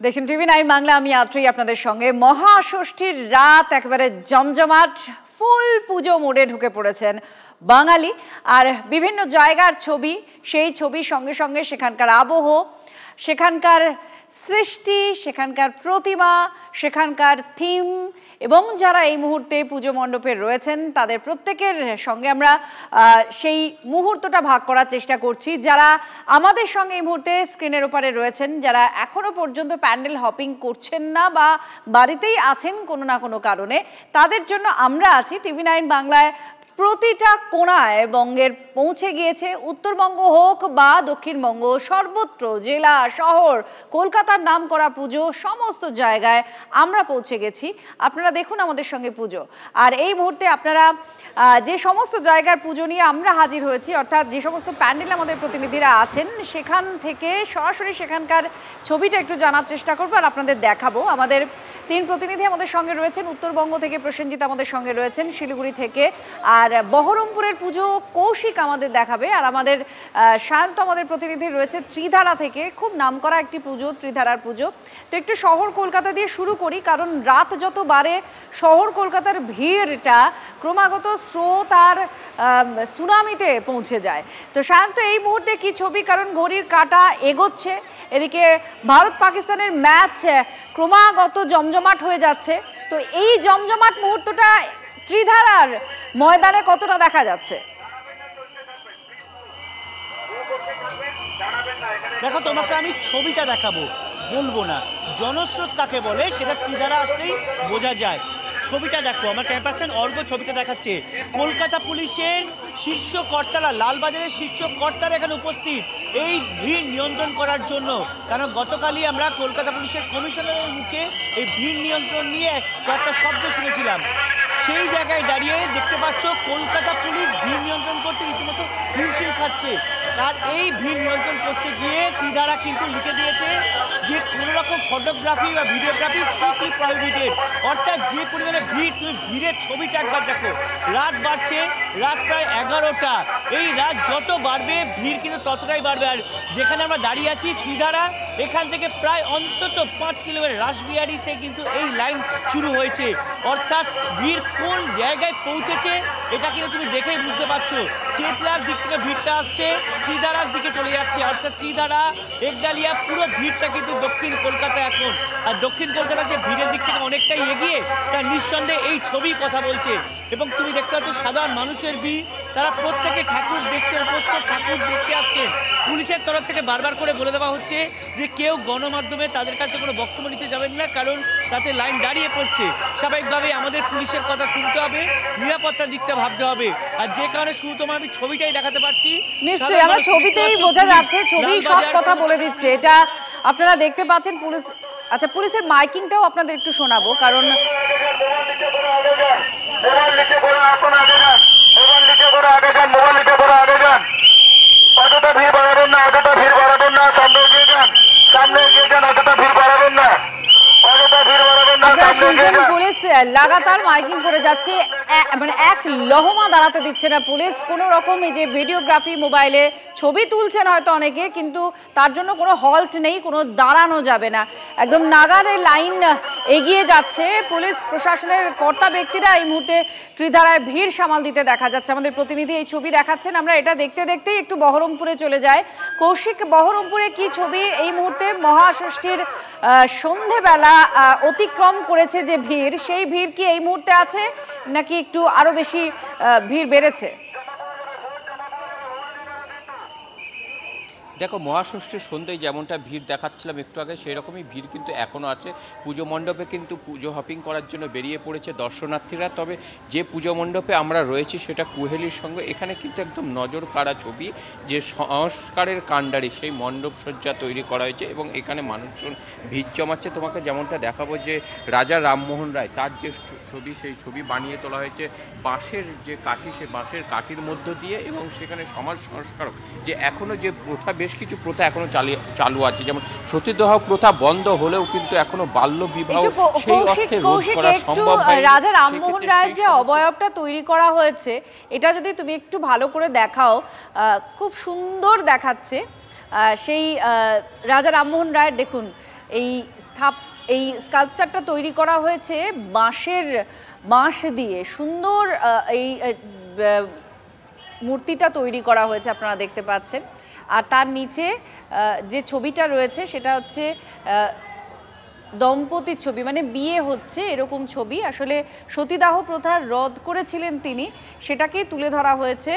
দেখছেন টিভি9 বাংলা, আমি আত্রি আপনাদের সঙ্গে। মহাষষ্ঠীর রাত একেবারে জমজমাট, ফুল পুজো মোডে ঢুকে পড়েছেন বাঙালি। আর বিভিন্ন জায়গার ছবি, সেই ছবির সঙ্গে সঙ্গে সেখানকার আবহ, সেখানকার সৃষ্টি, সেখানকার প্রতিমা, সেখানকার থিম, এবং যারা এই মুহূর্তে পুজো মণ্ডপে রয়েছেন তাদের প্রত্যেকের সঙ্গে আমরা সেই মুহূর্তটা ভাগ করার চেষ্টা করছি। যারা আমাদের সঙ্গে এই মুহূর্তে স্ক্রিনের ওপারে রয়েছেন, যারা এখনো পর্যন্ত প্যান্ডেল হপিং করছেন না বা বাড়িতেই আছেন কোনো না কোনো কারণে, তাদের জন্য আমরা আছি। টিভি9 বাংলায় প্রতিটা কোণায় বঙ্গের পৌঁছে গিয়েছে। উত্তরবঙ্গ হোক বা দক্ষিণবঙ্গ, সর্বত্র, জেলা শহর, কলকাতার নাম করা পুজো, সমস্ত জায়গায় আমরা পৌঁছে গেছি। আপনারা দেখুন আমাদের সঙ্গে পুজো। আর এই মুহূর্তে আপনারা যে সমস্ত জায়গার পুজো নিয়ে আমরা হাজির হয়েছি, অর্থাৎ যে সমস্ত প্যান্ডেল আমাদের প্রতিনিধিরা আছেন, সেখান থেকে সরাসরি সেখানকার ছবিটা একটু জানার চেষ্টা করবো আর আপনাদের দেখাবো। আমাদের তিন প্রতিনিধি আমাদের সঙ্গে রয়েছেন। উত্তরবঙ্গ থেকে প্রসেনজিৎ আমাদের সঙ্গে রয়েছেন, শিলিগুড়ি থেকে, আর বহরমপুরের পুজো কৌশিক আমাদের দেখাবে। আর আমাদের শান্ত আমাদের প্রতিনিধি রয়েছে ত্রিধারা থেকে, খুব নামকরা একটি পুজো, ত্রিধারার পুজো। তো একটু শহর কলকাতা দিয়ে শুরু করি, কারণ রাত যত বাড়ে শহর কলকাতার ভিড়টা ক্রমাগত স্রোত আর সুনামিতে পৌঁছে যায়। তো শান্ত, এই মুহূর্তে কি ছবি? কারণ ঘড়ির কাঁটা এগোচ্ছে, এদিকে ভারত পাকিস্তানের ম্যাচ ক্রমাগত জমজমাট হয়ে যাচ্ছে। তো এই জমজমাট মুহূর্তটা ত্রিধারার ময়দানে কতটা দেখা যাচ্ছে? দেখো, তোমাকে আমি ছবিটা দেখাবো, বলবো না। জনস্রোত কাকে বলে সেটা ত্রিধারা আসলেই বোঝা যায়। ছবিটা দেখো, আমার ক্যাম্পাসের অর্ঘ্য ছবিটা দেখাচ্ছে। কলকাতা পুলিশের শীর্ষ কর্তারা, লালবাজারের শীর্ষ কর্তারা এখানে উপস্থিত এই ভিড় নিয়ন্ত্রণ করার জন্য। কারণ গতকালই আমরা কলকাতা পুলিশের কমিশনারের মুখে এই ভিড় নিয়ন্ত্রণ নিয়ে কয়েকটা শব্দ শুনেছিলাম। সেই জায়গায় দাঁড়িয়ে দেখতে পাচ্ছ কলকাতা পুলিশ ভিড় নিয়ন্ত্রণ করতে রীতিমতো হিমশিম খাচ্ছে। আর এই ভিড় নিয়ন্ত্রণ করতে গিয়ে ত্রিধারা কিন্তু লিখে দিয়েছে যে কোনো রকম ফটোগ্রাফি বা ভিডিওগ্রাফি স্ট্রিক্টলি প্রহিবিটেড। অর্থাৎ যে পরিমাণে ভিড়, তুমি ভিড়ের ছবিটা একবার দেখো। রাত বাড়ছে, রাত প্রায় 11টা। এই রাত যত বাড়বে ভিড় কিন্তু ততটাই বাড়বে। আর যেখানে আমরা দাঁড়িয়ে আছি ত্রিধারা, এখান থেকে প্রায় অন্তত 5 কিলোমিটার রাসবিহারিতে কিন্তু এই লাইন শুরু হয়েছে। অর্থাৎ ভিড় কোন জায়গায় পৌঁছেছে এটা কিন্তু তুমি দেখেই বুঝতে পারছো। চেতলার দিক থেকে ভিড়টা আসছে, ত্রিধারার দিকে চলে যাচ্ছে। অর্থাৎ ত্রিধারা, একডালিয়া, পুরো ভিড়টা কিন্তু দক্ষিণ কলকাতা এখন। আর দক্ষিণ কলকাতার যে ভিড়ের দিক থেকে অনেকটাই এগিয়ে, তার নিঃসন্দেহে এই ছবি কথা বলছে। এবং তুমি দেখতে পাচ্ছ সাধারণ মানুষের ভিড়, তারা প্রত্যেকে ঠাকুর দেখতে উপস্থিত, ঠাকুর দেখতে আসছে। পুলিশের তরফ থেকে বারবার করে বলে দেওয়া হচ্ছে যে কেউ গণমাধ্যমে তাদের কাছে কোনো বক্তব্য নিতে যাবেন না, কারণ তাতে লাইন দাঁড়িয়ে পড়ছে। স্বাভাবিকভাবে আমাদের পুলিশের কথা শুনতে হবে, নিরাপত্তার দিকটা ভাবতে হবে। আর যে কারণে শুধু তোমার আমি ছবিটাই দেখাতে পারছি। নিশ্চয়ই আমরা ছবিতেই বোঝা যাচ্ছে, ছবি সব কথা বলে দিচ্ছে। এটা আপনারা দেখতে পাচ্ছেন। পুলিশ, আচ্ছা, পুলিশের মাইকিংটাও আপনাদের একটু শোনাবো, কারণ অতটা ভিড় বাড়াবেন না, অতটা ভিড় বাড়াবেন না, সামনে এগিয়ে যান, সামনে এগিয়ে যান, অতটা ভিড় বাড়াবেন না, অতটা ভিড় বাড়াবেন না। পুলিশ লাগাতার মাইকিং করে যাচ্ছে, মানে এক লহমা দাঁড়াতে দিচ্ছে না পুলিশ কোনো রকম। এই যে ভিডিওগ্রাফি, মোবাইলে ছবি তুলছেন হয়তো অনেকে, কিন্তু তার জন্য কোনো হল্ট নেই, কোনো দাঁড়ানো যাবে না। একদম নাগারে লাইন এগিয়ে যাচ্ছে। পুলিশ প্রশাসনের কর্তা ব্যক্তিরা এই মুহূর্তে ত্রিধারায় ভিড় সামাল দিতে দেখা যাচ্ছে। আমাদের প্রতিনিধি এই ছবি দেখাচ্ছেন। আমরা এটা দেখতে দেখতেই একটু বহরমপুরে চলে যাই। কৌশিক, বহরমপুরে কি ছবি এই মুহূর্তে? মহাষষ্ঠীর সন্ধেবেলা অতিক্রম করেছে যে ভিড়, সেই ভিড় কি এই মুহূর্তে আছে নাকি একটু আরো বেশি ভিড় বেড়েছে? দেখো, মহাষষ্ঠীর সন্ধ্যায় যেমনটা ভিড় দেখাচ্ছিলাম একটু আগে, সেই রকমই ভিড় কিন্তু এখনও আছে। পুজো মণ্ডপে কিন্তু পুজো হপিং করার জন্য বেরিয়ে পড়েছে দর্শনার্থীরা। তবে যে পুজো মণ্ডপে আমরা রয়েছি সেটা কুহেলির সঙ্গে, এখানে কিন্তু একদম নজর কাড়া ছবি, যে সংস্কারের কাণ্ডারি সেই মণ্ডপ সজ্জা তৈরি করা হয়েছে এবং এখানে মানুষজন ভিড় জমাচ্ছে। তোমাকে যেমনটা দেখাবো যে রাজা রামমোহন রায়, তার যে ছবি, সেই ছবি বানিয়ে তোলা হয়েছে বাঁশের যে কাঠি, সে বাঁশের কাঠির মধ্য দিয়ে। এবং সেখানে সমাজ সংস্কারক যে এখনও যে প্রথা, বেশ কিছু প্রথা এখনো চালু আছে, যেমন সতীদাহ প্রথা বন্ধ হলেও কিন্তু এখনো বাল্য বিবাহ সেই অর্থে রোধ করা সম্ভব হয়। রাজা রামমোহন রায়ের যে অবয়বটা তৈরি করা হয়েছে, এটা যদি তুমি একটু ভালো করে দেখাও, খুব সুন্দর দেখাচ্ছে সেই রাজা রামমোহন রায়ের। দেখুন এই স্কাল্পচারটা তৈরি করা হয়েছে বাঁশ দিয়ে সুন্দর এই মূর্তিটা তৈরি করা হয়েছে, আপনারা দেখতে পাচ্ছেন। আর তার নিচে যে ছবিটা রয়েছে সেটা হচ্ছে দম্পতির ছবি, মানে বিয়ে হচ্ছে এরকম ছবি। আসলে সতীদাহ প্রথা রদ করেছিলেন তিনি, সেটাকেই তুলে ধরা হয়েছে।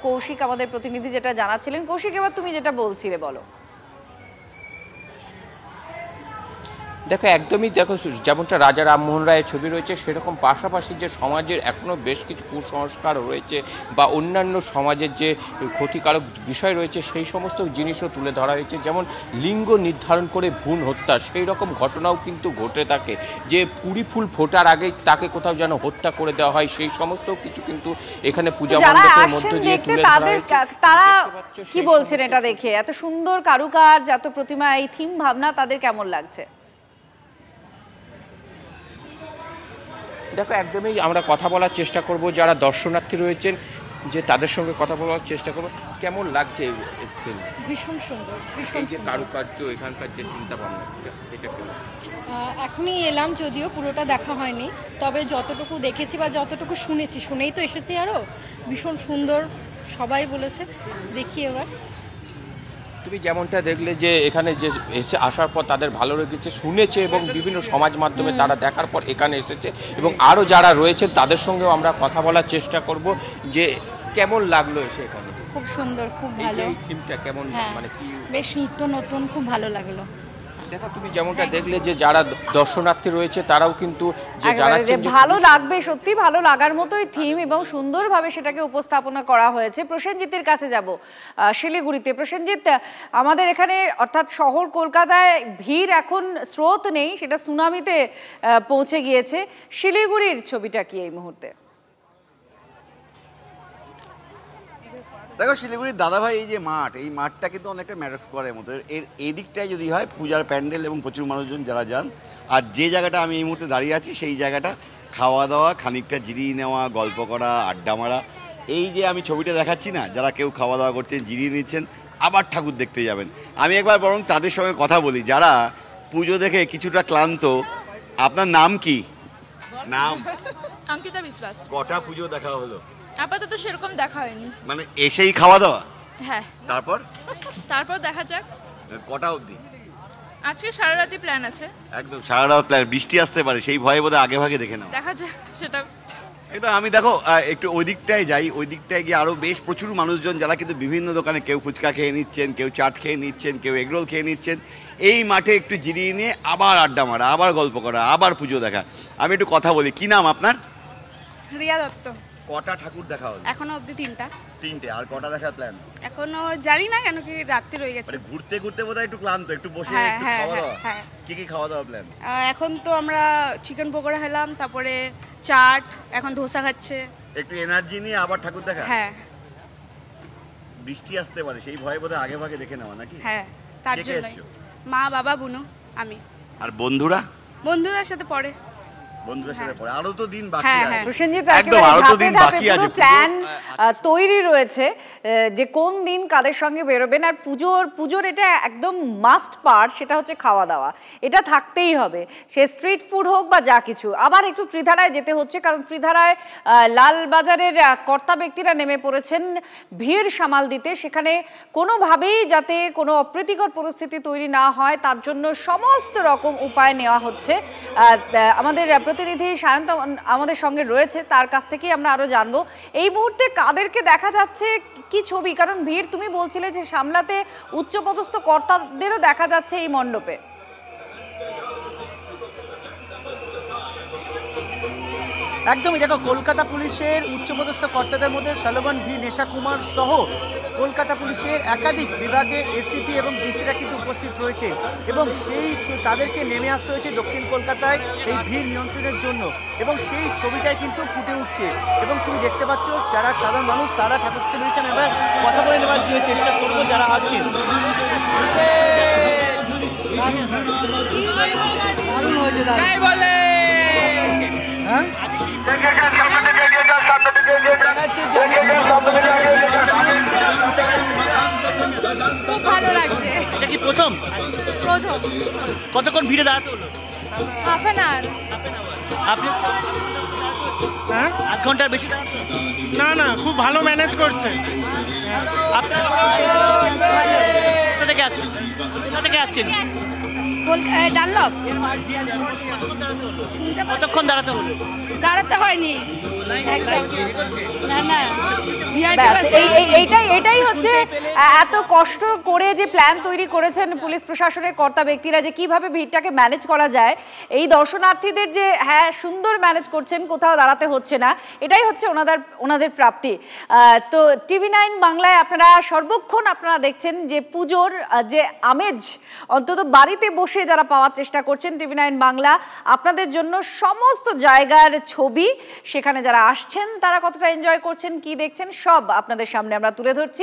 কৌশিক আমাদের প্রতিনিধি যেটা জানাচ্ছিলেন। কৌশিক, এবার তুমি যেটা বলছিলে বলো। দেখো একদমই দেখো, যেমনটা রাজা রামমোহন রায়ের ছবি রয়েছে সেরকম পাশাপাশি যে সমাজের এখনও বেশ কিছু কুসংস্কার রয়েছে বা অন্যান্য সমাজের যে ক্ষতিকারক বিষয় রয়েছে সেই সমস্ত জিনিসও তুলে ধরা হয়েছে। যেমন লিঙ্গ নির্ধারণ করে ভ্রূণ হত্যা, সেই রকম ঘটনাও কিন্তু ঘটে থাকে, যে কুড়ি ফুল ফোটার আগেই তাকে কোথাও যেন হত্যা করে দেওয়া হয়, সেই সমস্ত কিছু কিন্তু এখানে পূজা মণ্ডপের মধ্যে দিয়ে তুলে ধরা হয়েছে। তারা কি বলছেন এটা দেখে? এত সুন্দর কারুকার্য, এত প্রতিমা, এই থিম ভাবনা তাদের কেমন লাগছে? দেখো একদমই আমরা কথা বলার চেষ্টা করব যারা দর্শনার্থী রয়েছেন, যে তাদের সঙ্গে কথা বলার চেষ্টা করব। কেমন লাগছে? ভীষণ সুন্দর, ভীষণ যে কারুকার্য, এখানকার যে চিন্তা ভাবনা, এটা কেমন? এখনই এলাম, যদিও পুরোটা দেখা হয়নি, তবে যতটুকু দেখেছি বা যতটুকু শুনেছি, শুনেই তো এসেছি আরও। ভীষণ সুন্দর সবাই বলেছে, দেখি এবার। তুমি যেমনটা দেখলে যে এখানে যে এসে আসার পর তাদের ভালো লেগেছে, শুনেছে এবং বিভিন্ন সমাজ মাধ্যমে তারা দেখার পর এখানে এসেছে, এবং আরও যারা রয়েছেন তাদের সঙ্গেও আমরা কথা বলার চেষ্টা করব যে কেমন লাগলো এসে এখানে। খুব সুন্দর, খুব ভালো। থিমটা কেমন, মানে কি বেশ নিত্য নতুন, খুব ভালো লাগলো। দেখো তুমি যেমনটা দেখলে যে যারা দর্শনার্থী রয়েছে তারাও কিন্তু যে জানাচ্ছেন যে ভালো লাগবে, সত্যি ভালো লাগার মতোই থিম এবং সুন্দরভাবে সেটাকে উপস্থাপনা করা হয়েছে। প্রসেনজিতের কাছে যাব শিলিগুড়িতে। প্রসেনজিৎ, আমাদের এখানে অর্থাৎ শহর কলকাতায় ভিড় এখন স্রোত নেই, সেটা সুনামিতে পৌঁছে গিয়েছে। শিলিগুড়ির ছবিটা কি এই মুহূর্তে? দেখো শিলিগুড়ির দাদাভাই এই যে মাঠ, এই মাঠটা কিন্তু অনেকটা ম্যাটার স্কোয়ারের মতো। এর এদিকটায় যদি হয় পূজার প্যান্ডেল এবং প্রচুর মানুষজন যারা যান, আর যে জায়গাটা আমি এই মুহূর্তে দাঁড়িয়ে আছি সেই জায়গাটা খাওয়া দাওয়া, খানিকটা জিরিয়ে নেওয়া, গল্প করা, আড্ডা মারা। এই যে আমি ছবিটা দেখাচ্ছি না, যারা কেউ খাওয়া দাওয়া করছেন, জিরিয়ে নিচ্ছেন, আবার ঠাকুর দেখতে যাবেন। আমি একবার বরং তাদের সঙ্গে কথা বলি যারা পুজো দেখে কিছুটা ক্লান্ত। আপনার নাম কি? নাম অঙ্কিতা বিশ্বাস। কটা পুজো দেখা হলো? আপাতত সেরকম দেখা হয়নি। মানে এসেই খাওয়া দাওয়া? হ্যাঁ। তারপর দেখা যাক। কটা অবধি? আজকে সারা রাতি প্ল্যান আছে। একদম সারা রাত প্ল্যান। বৃষ্টি আসতে পারে, সেই ভয়ে বোধহয় আগে ভাগে দেখে নাও। দেখা যাক সেটা। একদম আমি দেখো একটু ওই দিকটায় যাই, ওই দিকটায় গিয়ে আরও বেশ প্রচুর মানুষজন যারা কিন্তু বিভিন্ন দোকানে কেউ ফুচকা খেয়ে নিচ্ছেন, কেউ চাট খেয়ে নিচ্ছেন, কেউ এগরোল খেয়ে নিচ্ছেন। এই মাঠে একটু জিরিয়ে নিয়ে আবার আড্ডা মারা, আবার গল্প করা, আবার পুজো দেখা। আমি একটু কথা বলি, কি নাম আপনার? রিয়া দত্ত। কটা ঠাকুর দেখা হলো? এখনো অবধি 3টা। 3টে। আর কটা দেখার প্ল্যান? এখনো জানি না, কেন কি রাত্রি রয়ে গেছে। মানে ঘুরতে ঘুরতে বোধহয় একটু ক্লান্ত, একটু বসে একটু খাওয়া দাওয়া। কি কি খাওয়া দাওয়া প্ল্যান? এখন তো আমরা চিকেন পকোড়া খেলাম, তারপরে চাট, এখন ধোসা খাচ্ছে। একটু এনার্জি নিয়ে আবার ঠাকুর দেখা। হ্যাঁ। বৃষ্টি আসতে পারে, সেই ভয়ে বোধহয় আগে ভাগে দেখে নেওয়া নাকি? হ্যাঁ, তার জন্যই। মা, বাবা, বুনু, আমি। আর বন্ধুরা? বন্ধুদের সাথে পড়ে। বন্ধুদের সাথে পড়ে। আরো তো দিন বাকি আছে। প্রসেনজিৎ, একদম আরো তো দিন বাকি আছে। প্ল্যান তৈরি রয়েছে যে কোন দিন কাদের সঙ্গে বেরোবেন। আর পুজোর এটা একদম মাস্ট পার্ট, সেটা হচ্ছে খাওয়া দাওয়া। এটা থাকতেই হবে, সে স্ট্রিট ফুড হোক বা যা কিছু। আবার একটু ত্রিধারায় যেতে হচ্ছে, কারণ ত্রিধারায় লালবাজারের কর্তা ব্যক্তিরা নেমে পড়েছেন ভিড় সামাল দিতে। সেখানে কোনোভাবেই যাতে কোনো অপ্রীতিকর পরিস্থিতি তৈরি না হয় তার জন্য সমস্ত রকম উপায় নেওয়া হচ্ছে। আমাদের প্রতিনিধি সায়ন্ত আমাদের সঙ্গে রয়েছে, তার কাছ থেকেই আমরা আরো জানবো এই মুহূর্তে কাদেরকে দেখা যাচ্ছে, কি ছবি। কারণ ভিড় তুমি বলছিলে যে সামলাতে উচ্চপদস্থ কর্তাদেরও দেখা যাচ্ছে এই মণ্ডপে। একদমই। দেখো, কলকাতা পুলিশের উচ্চপদস্থ কর্তাদের মধ্যে সলোমন ভি নেশা কুমার সহ কলকাতা পুলিশের একাধিক বিভাগের এসিপি এবং ডিসিরা কিন্তু উপস্থিত রয়েছেন, এবং তাদেরকে নেমে আসতে হয়েছে দক্ষিণ কলকাতায় এই ভিড় নিয়ন্ত্রণের জন্য, এবং সেই ছবিটাই কিন্তু ফুটে উঠছে। এবং তুমি দেখতে পাচ্ছ যারা সাধারণ মানুষ তারা ঠাকুরকে বেরিয়েছেন। এবার কথা বলে নেওয়ার জন্য চেষ্টা করবো যারা আসছেন। দারুণ হয়েছে, হ্যাঁ খুব ভালো লাগছে। এটা কি প্রথম? প্রথম কতক্ষণ ভিড়ে দাঁড়াতে হলো? Half an hour. আপনি হ্যাঁ, আধ ঘন্টার বেশি দাঁড়াতে হলো? না না, খুব ভালো ম্যানেজ করছে। আপনার কোথা থেকে আসছেন? কোথা থেকে আসছেন? ডানলপ। কতক্ষণ দাঁড়াতে হলো? দাঁড়াতে হয়নি একদম, না না ব্যাস, এইটাই হচ্ছে এত কষ্ট করে যে প্ল্যান তৈরি করেছেন পুলিশ প্রশাসনের কর্তা ব্যক্তিরা, যে কিভাবে ভিড়টাকে ম্যানেজ করা যায়, এই দর্শনার্থীদের যে হ্যাঁ সুন্দর ম্যানেজ করছেন, কোথাও দাঁড়াতে হচ্ছে না, এটাই হচ্ছে ওনাদের প্রাপ্তি। তো TV9 বাংলায় আপনারা সর্বক্ষণ আপনারা দেখছেন যে পুজোর যে আমেজ অন্তত বাড়িতে বসে যারা পাওয়ার চেষ্টা করছেন, TV9 বাংলা আপনাদের জন্য সমস্ত জায়গার ছবি, সেখানে যারা আসছেন তারা কতটা এনজয় করছেন, কি দেখছেন, সব আপনাদের সামনে আমরা তুলে ধরছি।